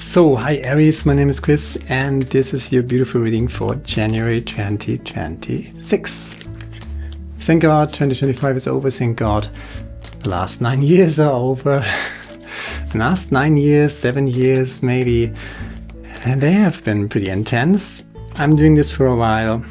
So, hi Aries, my name is Chris and this is your beautiful reading for January 2026. Thank God 2025 is over, thank God the last 9 years are over. The last 9 years, 7 years maybe, and they have been pretty intense. I'm doing this for a while.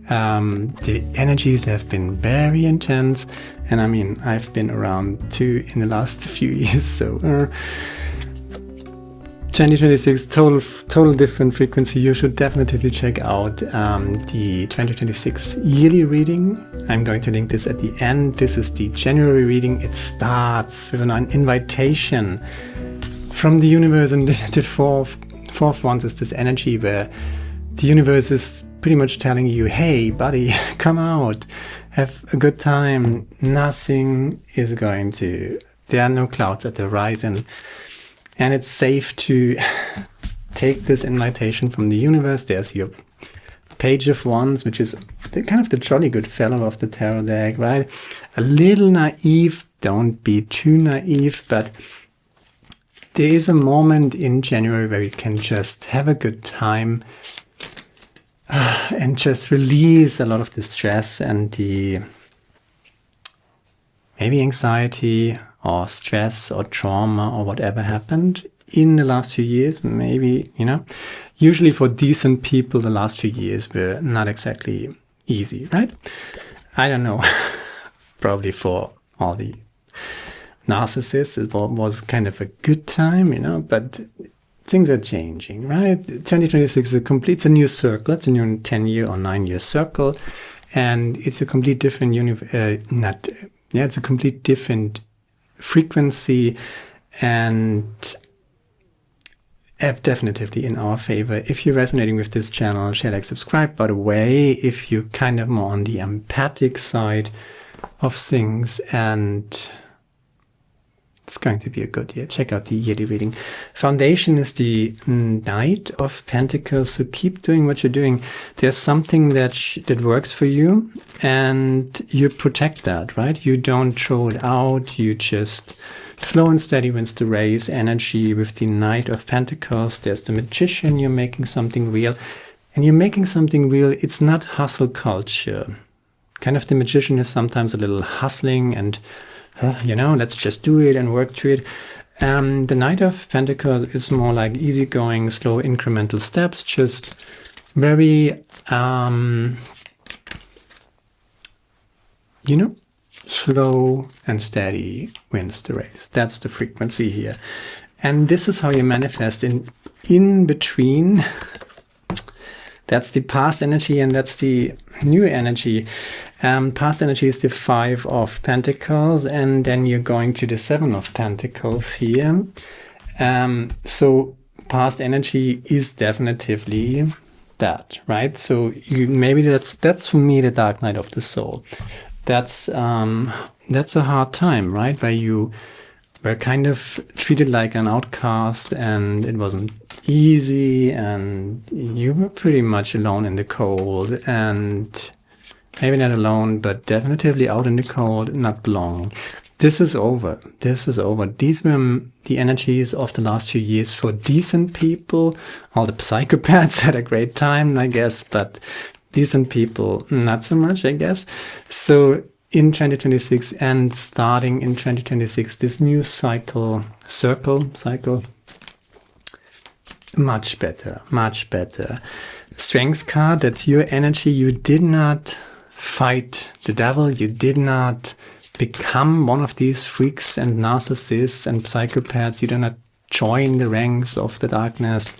The energies have been very intense, and I mean, I've been around too in the last few years, so 2026, total different frequency. You should definitely check out the 2026 yearly reading. I'm going to link this at the end. This is the January reading. It starts with an invitation from the universe, and the fourth one is this energy where the universe is pretty much telling you, hey buddy, come out, have a good time. Nothing is going to, there are no clouds at the horizon. And it's safe to take this invitation from the universe. There's your Page of Wands, which is kind of the jolly good fellow of the tarot deck, right? A little naive, don't be too naive, but there is a moment in January where you can just have a good time and just release a lot of the stress and the maybe anxiety or stress or trauma or whatever happened in the last few years. Maybe, you know, usually for decent people, the last few years were not exactly easy, right? I don't know. Probably for all the narcissists, it was kind of a good time, you know, but things are changing, right? 2026 is it's a new circle. It's a new 10-year or 9-year circle. And it's a complete different it's a complete different frequency, and definitely in our favor. If you're resonating with this channel, share, like, subscribe. By the way, if you're kind of more on the empathic side of things, and it's going to be a good year, check out the yearly reading. Foundation is the Knight of Pentacles, so keep doing what you're doing. There's something that works for you, and you protect that, right? You don't throw it out, you just slow and steady wins the race. Energy with the Knight of Pentacles. There's the Magician, you're making something real, and you're making something real. It's not hustle culture. Kind of the Magician is sometimes a little hustling and you know, let's just do it and work through it. The Knight of Pentacles is more like easygoing, slow, incremental steps, just very, you know, slow and steady wins the race. That's the frequency here. And this is how you manifest in between. That's the past energy, and that's the new energy. Past energy is the 5 of Pentacles, and then you're going to the 7 of Pentacles here. So past energy is definitely that, right? So maybe that's for me the dark night of the soul. That's a hard time, right? Where you were kind of treated like an outcast, and it wasn't easy, and you were pretty much alone in the cold, and maybe not alone, but definitely out in the cold, not long. This is over. This is over. These were the energies of the last few years for decent people. All the psychopaths had a great time, I guess, but decent people, not so much, I guess. So in 2026 and starting in 2026, this new circle, much better, much better. Strength card, that's your energy. You did not fight the devil. You did not become one of these freaks and narcissists and psychopaths. You did not join the ranks of the darkness.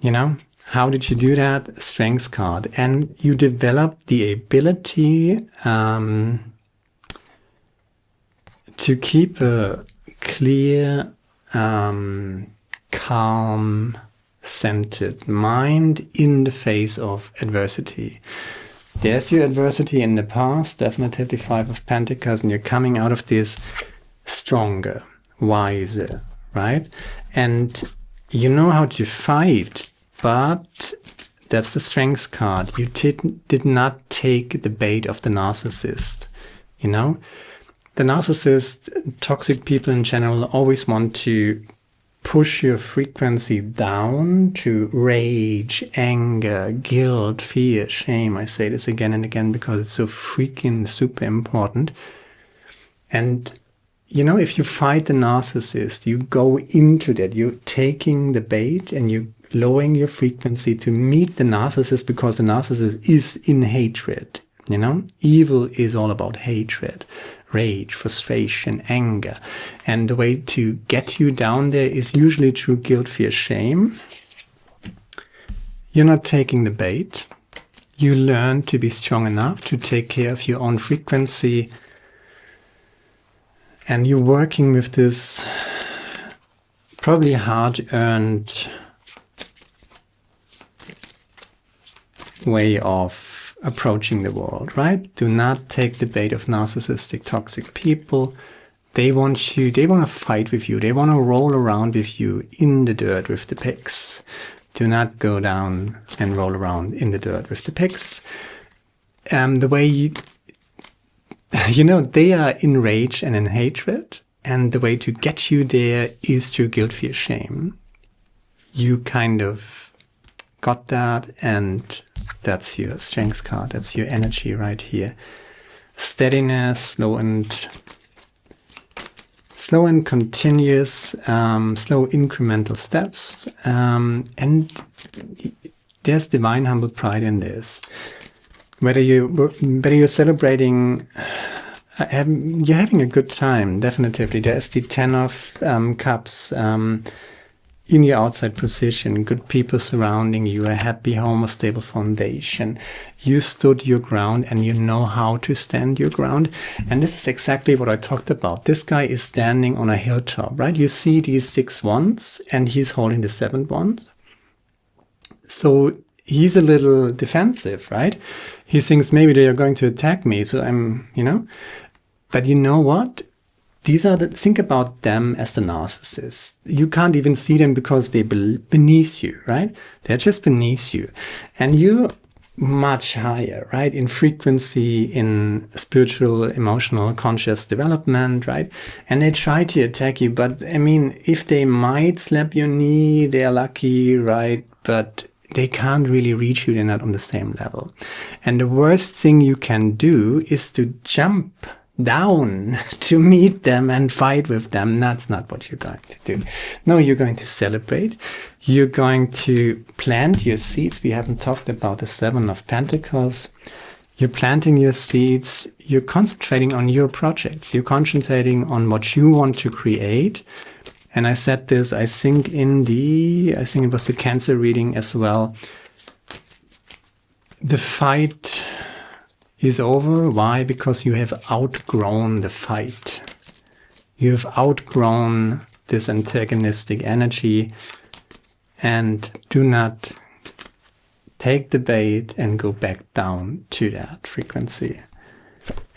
You know, how did you do that? Strength card. And you developed the ability to keep a clear, calm, centered mind in the face of adversity. There's your adversity in the past, definitely 5 of Pentacles, and you're coming out of this stronger, wiser, right? And you know how to fight, but that's the Strength card. You did not take the bait of the narcissist, you know? the narcissist, toxic people in general, always want to push your frequency down to rage, anger, guilt, fear, shame. I say this again and again because it's so freaking super important. And, you know, if you fight the narcissist, you go into that, you're taking the bait and you're lowering your frequency to meet the narcissist, because the narcissist is in hatred. You know, evil is all about hatred, rage, frustration, anger. And the way to get you down there is usually through guilt, fear, shame. You're not taking the bait. You learn to be strong enough to take care of your own frequency. And you're working with this probably hard-earned way of approaching the world, right? Do not take the bait of narcissistic, toxic people. They want to fight with you. They want to roll around with you in the dirt with the pigs. Do not go down and roll around in the dirt with the pigs. The way you know, they are in rage and in hatred, and the way to get you there is through guilt, fear, shame. You kind of got that, and that's your strength card. That's your energy right here. Steadiness, slow and continuous, slow incremental steps. And there's divine humble pride in this. Whether you're celebrating, you're having a good time, definitely. There's the 10 of Cups, in your outside position, good people surrounding you, a happy home, a stable foundation. You stood your ground and you know how to stand your ground. And this is exactly what I talked about. This guy is standing on a hilltop, right? You see these 6 wands and he's holding the 7 wands. So he's a little defensive, right? He thinks maybe they are going to attack me. So I'm, you know, but you know what? These are think about them as the narcissists. You can't even see them because they're beneath you, right? They're just beneath you. And you're much higher, right? In frequency, in spiritual, emotional, conscious development, right? And they try to attack you. But I mean, if they might slap your knee, they're lucky, right? But they can't really reach you. They're not on the same level. And the worst thing you can do is to jump down to meet them and fight with them. That's not what you're going to do. No, you're going to celebrate. You're going to plant your seeds. We haven't talked about the 7 of Pentacles. You're planting your seeds. You're concentrating on your projects. You're concentrating on what you want to create. And I said this, I think it was the Cancer reading as well. The fight is over. Why? Because you have outgrown the fight. You have outgrown this antagonistic energy, and do not take the bait and go back down to that frequency.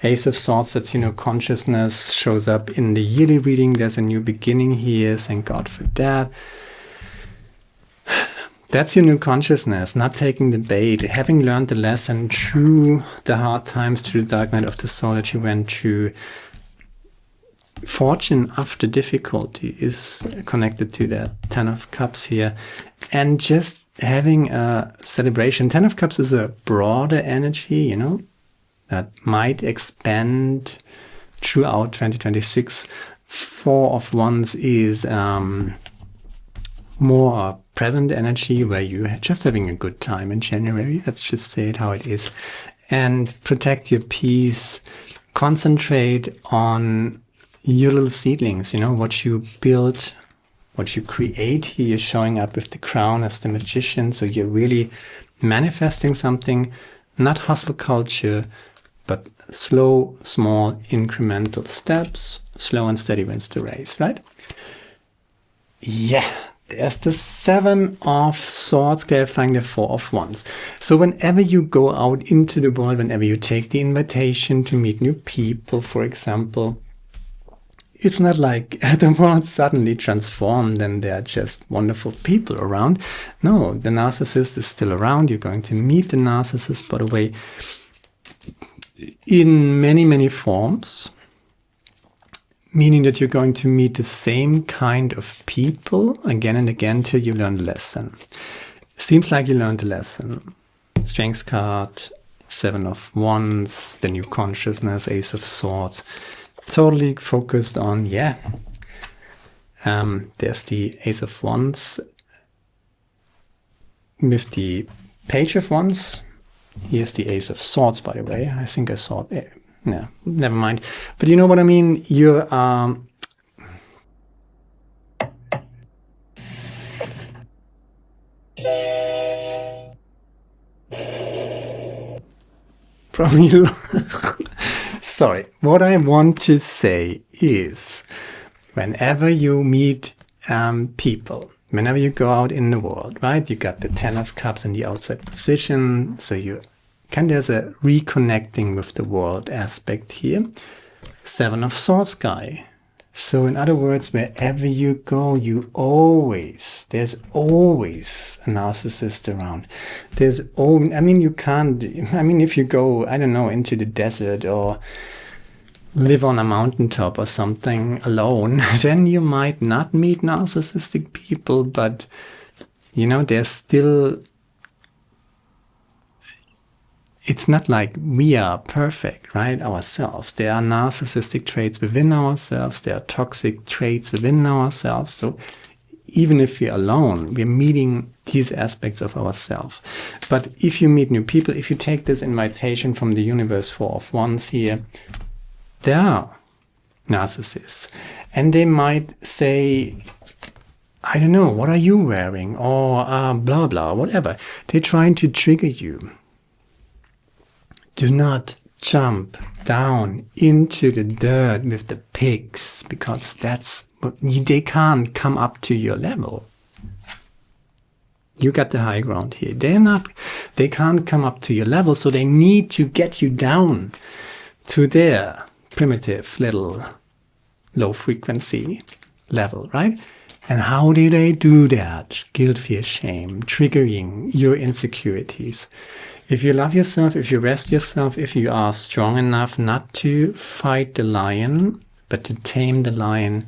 Ace of Swords, that's, you know, consciousness shows up in the yearly reading. There's a new beginning here. Thank God for that. That's your new consciousness, not taking the bait, having learned the lesson through the hard times, through the dark night of the soul that you went through. Fortune after difficulty is connected to that 10 of Cups here. And just having a celebration. 10 of Cups is a broader energy, you know, that might expand throughout 2026. 4 of Wands is more present energy, where you're just having a good time in January. Let's just say it how it is. And protect your peace. Concentrate on your little seedlings, you know, what you build, what you create. Here you're showing up with the crown as the magician. So you're really manifesting something, not hustle culture, but slow, small, incremental steps. Slow and steady wins the race, right? Yeah. There's the 7 of Swords clarifying the 4 of Wands. So whenever you go out into the world, whenever you take the invitation to meet new people, for example, it's not like the world suddenly transformed and there are just wonderful people around. No, the narcissist is still around. You're going to meet the narcissist, by the way, in many, many forms. meaning that you're going to meet the same kind of people again and again till you learn the lesson. Seems like you learned the lesson. Strengths card, 7 of Wands, the new consciousness, Ace of Swords. Totally focused on, yeah. There's the Ace of Wands with the Page of Wands. Here's the Ace of Swords, by the way. I think I saw it. No, never mind. But you know what I mean? You're probably sorry. What I want to say is, whenever you meet people, whenever you go out in the world, right? You got the 10 of Cups in the outside position, so there's a reconnecting with the world aspect here. 7 of Swords guy. So in other words, wherever you go, there's always a narcissist around. If you go, I don't know, into the desert or live on a mountaintop or something alone, then you might not meet narcissistic people, but there's still, it's not like we are perfect, right, ourselves. There are narcissistic traits within ourselves. There are toxic traits within ourselves. So even if we're alone, we're meeting these aspects of ourselves. But if you meet new people, if you take this invitation from the universe, 4 of Wands here, there are narcissists. And they might say, I don't know, what are you wearing? Or blah, blah, whatever. They're trying to trigger you. Do not jump down into the dirt with the pigs, because they can't come up to your level. You got the high ground here. They can't come up to your level, so they need to get you down to their primitive little low frequency level, right? And how do they do that? Guilt, fear, shame, triggering your insecurities. If you love yourself, if you rest yourself, if you are strong enough not to fight the lion, but to tame the lion,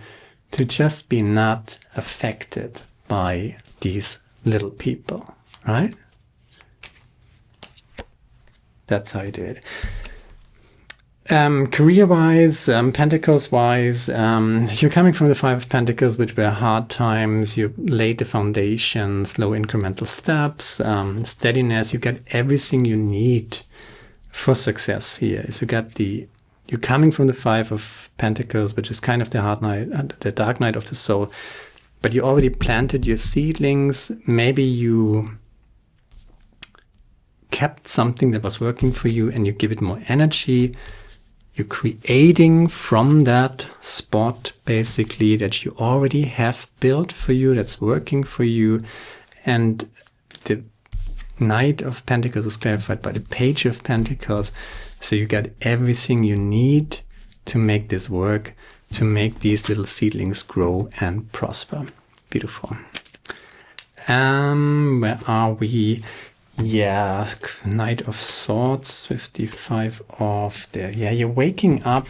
to just be not affected by these little people, right? That's how you do it. Career-wise, Pentacles-wise, you're coming from the 5 of Pentacles, which were hard times. You laid the foundations, low incremental steps, steadiness. You got everything you need for success here. So you're coming from the 5 of Pentacles, which is kind of the dark night of the soul. But you already planted your seedlings. Maybe you kept something that was working for you and you give it more energy. You're creating from that spot, basically, that you already have built for you, that's working for you. And the Knight of Pentacles is clarified by the Page of Pentacles. So you got everything you need to make this work, to make these little seedlings grow and prosper. Beautiful. Where are we? Yeah, Knight of Swords with the 5 of the... Yeah, you're waking up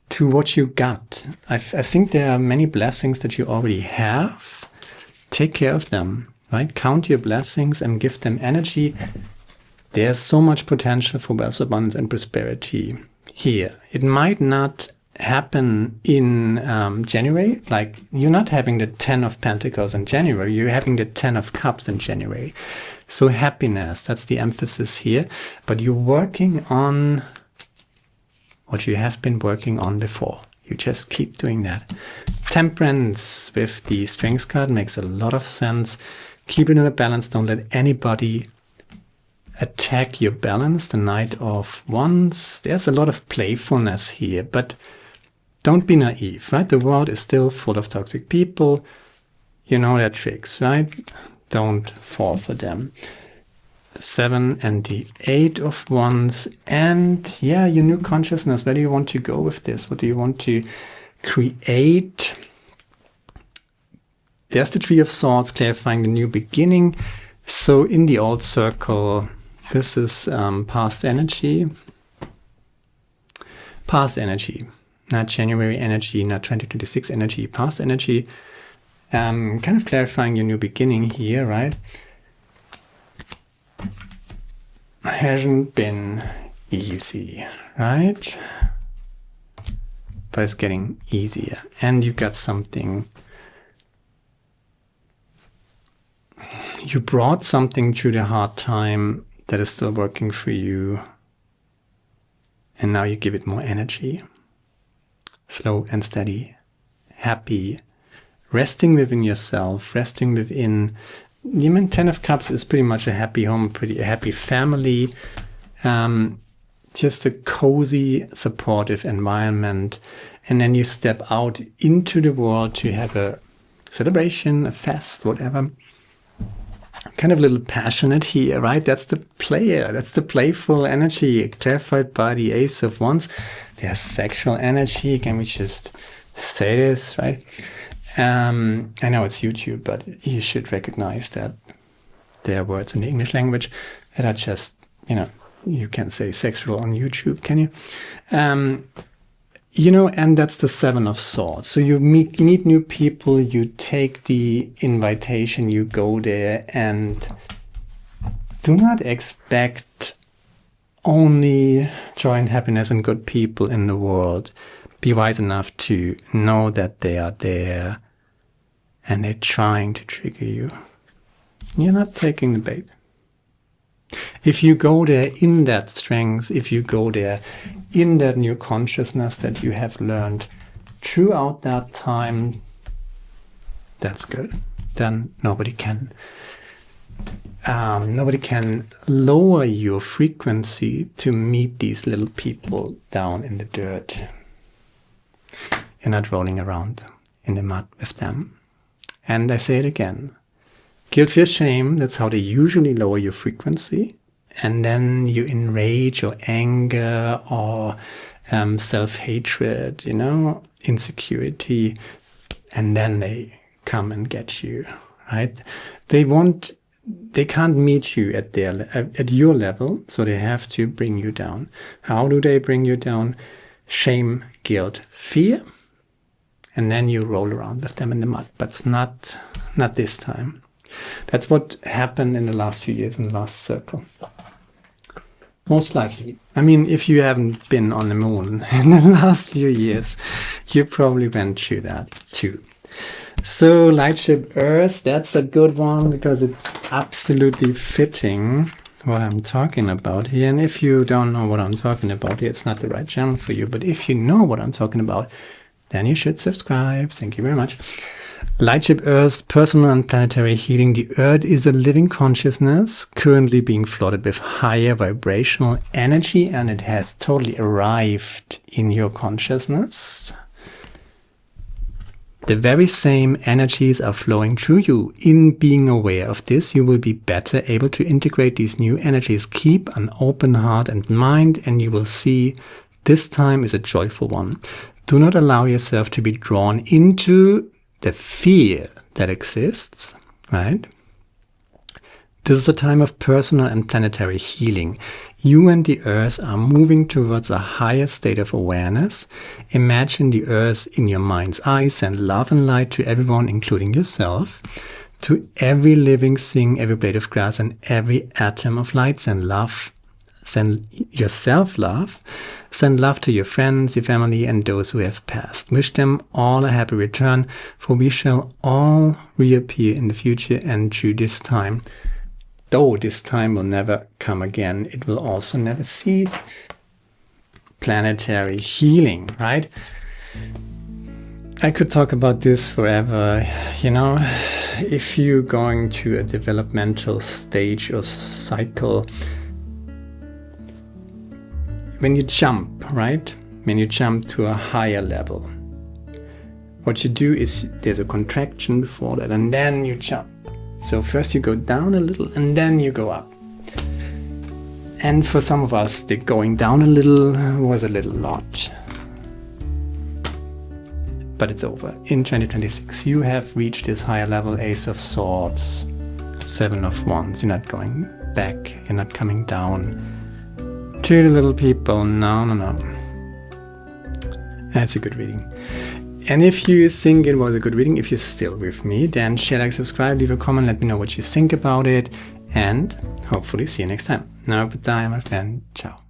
to what you got. I think there are many blessings that you already have. Take care of them, right? Count your blessings and give them energy. There's so much potential for wealth, abundance, and prosperity here. It might not happen in January. Like, you're not having the 10 of Pentacles in January. You're having the 10 of Cups in January. So happiness, that's the emphasis here. But you're working on what you have been working on before. You just keep doing that. Temperance with the Strengths card makes a lot of sense. Keep it in a balance. Don't let anybody attack your balance. The Knight of Wands. There's a lot of playfulness here, but don't be naive, right? The world is still full of toxic people. You know their tricks, right? Don't fall for them. 7 and the 8 of Wands. And yeah, your new consciousness. Where do you want to go with this? What do you want to create? There's the Three of Swords, clarifying the new beginning. So in the old circle, this is past energy. Past energy. not January energy, not 2026 energy, past energy. Kind of clarifying your new beginning here, right? Hasn't been easy, right? But it's getting easier. And you got something. You brought something through the hard time that is still working for you. And now you give it more energy. Slow and steady. Happy. Resting within yourself. Resting within. The 10 of Cups is pretty much a happy home, a happy family. Just a cozy, supportive environment. And then you step out into the world to have a celebration, a fest, whatever. Kind of a little passionate here, right? That's the player. That's the playful energy clarified by the Ace of Wands. There's sexual energy. Can we just say this, right? I know it's YouTube, but you should recognize that there are words in the English language that are just, you can't say sexual on YouTube, can you? And that's the Seven of Swords. So you meet new people, you take the invitation, you go there, and do not expect only joy and happiness and good people in the world. Be wise enough to know that they are there and they're trying to trigger you. You're not taking the bait. If you go there in that strength, if you go there in that new consciousness that you have learned throughout that time, that's good. Then nobody can lower your frequency to meet these little people down in the dirt. You're not rolling around in the mud with them. And I say it again. Guilt, fear, shame, that's how they usually lower your frequency. And then you enrage or anger or self-hatred, insecurity. And then they come and get you, right? They can't meet you at your level, so they have to bring you down. How do they bring you down? Shame, guilt, fear. And then you roll around with them in the mud. But it's not this time. That's what happened in the last few years in the last circle. Most likely. If you haven't been on the moon in the last few years, you probably went through that too. So Lightship Earth, that's a good one because it's absolutely fitting what I'm talking about here. And if you don't know what I'm talking about here, it's not the right channel for you. But if you know what I'm talking about, then you should subscribe. Thank you very much. Lightship Earth, personal and planetary healing. The Earth is a living consciousness currently being flooded with higher vibrational energy, and it has totally arrived in your consciousness. The very same energies are flowing through you. In being aware of this, you will be better able to integrate these new energies. Keep an open heart and mind, and you will see this time is a joyful one. Do not allow yourself to be drawn into the fear that exists, right? This is a time of personal and planetary healing. You and the Earth are moving towards a higher state of awareness. Imagine the Earth in your mind's eye. Send love and light to everyone, including yourself. To every living thing, every blade of grass, and every atom of light. Send love. Send yourself love. Send love to your friends, your family, and those who have passed. Wish them all a happy return, for we shall all reappear in the future and through this time. Though this time will never come again, it will also never cease. Planetary healing, right? I could talk about this forever. If you're going to a developmental stage or cycle, when you jump, right? When you jump to a higher level, what you do is there's a contraction before that, and then you jump. So first you go down a little, and then you go up. And for some of us, the going down a little was a little lot. But it's over. In 2026, you have reached this higher level. Ace of Swords, Seven of Wands. You're not going back. You're not coming down. To the little people, no. That's a good reading. And if you think it was a good reading, if you're still with me, then share, like, subscribe, leave a comment, let me know what you think about it, and hopefully see you next time. Now, goodbye, my friend. Ciao.